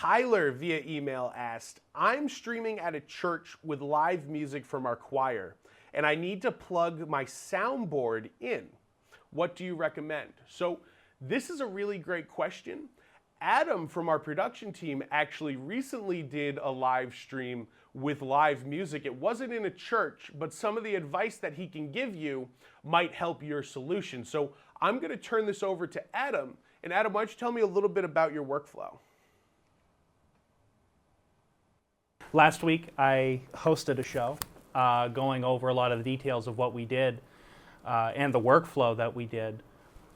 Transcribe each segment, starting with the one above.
Tyler via email asked, I'm streaming at a church with live music from our choir, and I need to plug my soundboard in. What do you recommend? So this is a really great question. Adam from our production team actually recently did a live stream with live music. It wasn't in a church, but some of the advice that he can give you might help your solution. So I'm going to turn this over to Adam. And Adam, why don't you tell me a little bit about your workflow? Last week, I hosted a show going over a lot of the details of what we did and the workflow that we did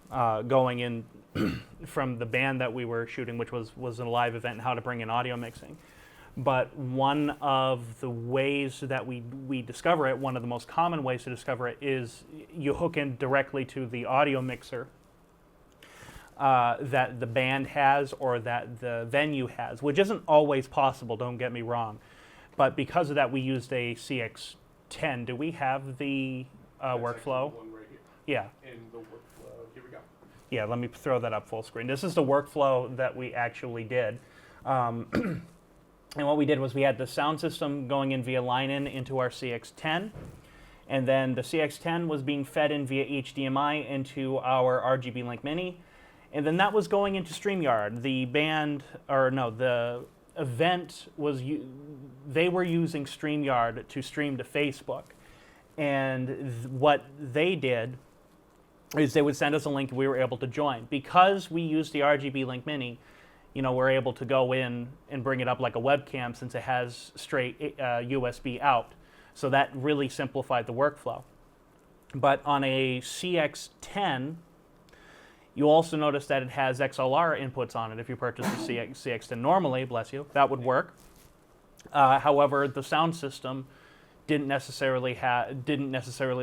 going in from the band that we were shooting, which was a live event, and how to bring in audio mixing. But one of the ways that we discover it, one of the most common ways to discover it, is you hook in directly to the audio mixer that the band has or that the venue has, which isn't always possible, don't get me wrong. But because of that, we used a CX10. Do we have the workflow? One right here. Yeah. And the workflow, here we go. Yeah, let me throw that up full screen. This is the workflow that we actually did. And what we did was we had the sound system going in via line-in into our CX10, and then the CX10 was being fed in via HDMI into our RGB Link Mini, and then that was going into StreamYard. The event was, they were using StreamYard to stream to Facebook, and what they did is they would send us a link and we were able to join. Because we used the RGB Link Mini, we're able to go in and bring it up like a webcam since it has straight USB out. So that really simplified the workflow. But on a CX10, you also notice that it has XLR inputs on it. If you purchase the CX10 normally, bless you, that would work. However, the sound system didn't necessarily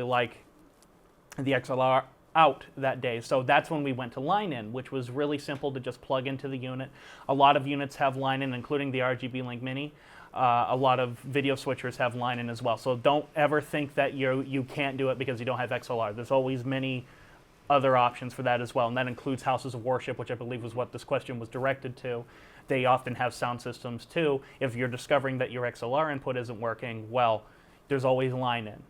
like the XLR out that day. So that's when we went to line-in, which was really simple to just plug into the unit. A lot of units have line-in, including the RGB Link Mini. A lot of video switchers have line-in as well. So don't ever think that you can't do it because you don't have XLR. There's always many other options for that as well, and that includes houses of worship, which I believe was what this question was directed to. They often have sound systems too. If you're discovering that your XLR input isn't working, well, there's always line-in.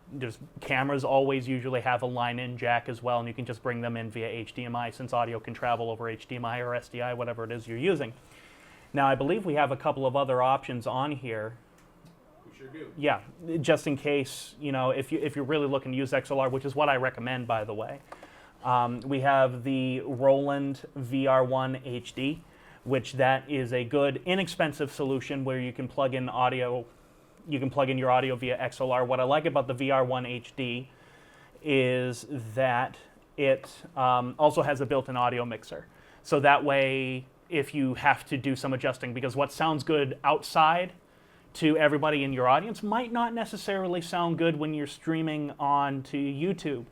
Cameras always usually have a line-in jack as well, and you can just bring them in via HDMI since audio can travel over HDMI or SDI, whatever it is you're using. Now, I believe we have a couple of other options on here. We sure do. Yeah, just in case, if you're really looking to use XLR, which is what I recommend, by the way. We have the Roland VR1 HD, which that is a good, inexpensive solution where you can plug in audio. You can plug in your audio via XLR. What I like about the VR1 HD is that it also has a built-in audio mixer. So that way, if you have to do some adjusting, because what sounds good outside to everybody in your audience might not necessarily sound good when you're streaming on to YouTube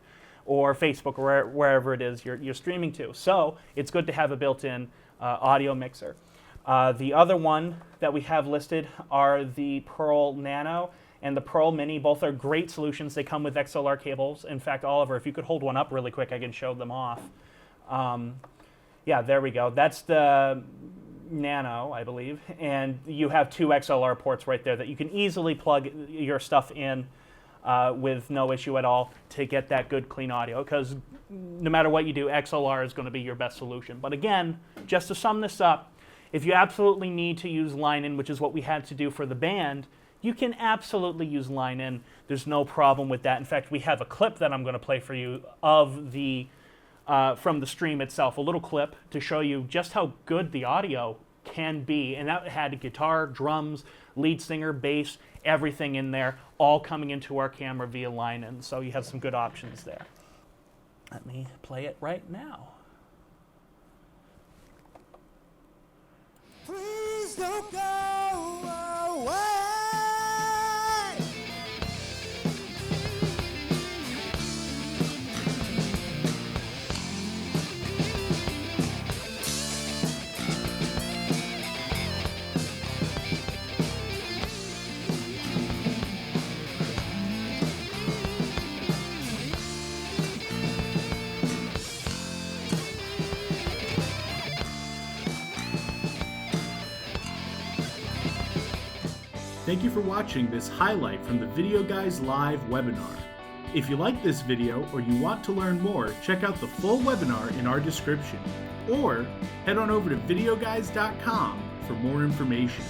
or Facebook or wherever it is you're streaming to. So it's good to have a built-in audio mixer. The other one that we have listed are the Pearl Nano and the Pearl Mini. Both are great solutions. They come with XLR cables. In fact, Oliver, if you could hold one up really quick, I can show them off. Yeah, there we go. That's the Nano, I believe. And you have two XLR ports right there that you can easily plug your stuff in with no issue at all to get that good, clean audio. Because no matter what you do, XLR is going to be your best solution. But again, just to sum this up, if you absolutely need to use line-in, which is what we had to do for the band, you can absolutely use line-in. There's no problem with that. In fact, we have a clip that I'm going to play for you of the from the stream itself, a little clip to show you just how good the audio can be. And that had guitar, drums, lead singer, bass, everything in there, all coming into our camera via line-in. So you have some good options there. Let me play it right now. Please don't go away. Thank you for watching this highlight from the Videoguys live webinar. If you like this video or you want to learn more, check out the full webinar in our description, or head on over to videoguys.com for more information.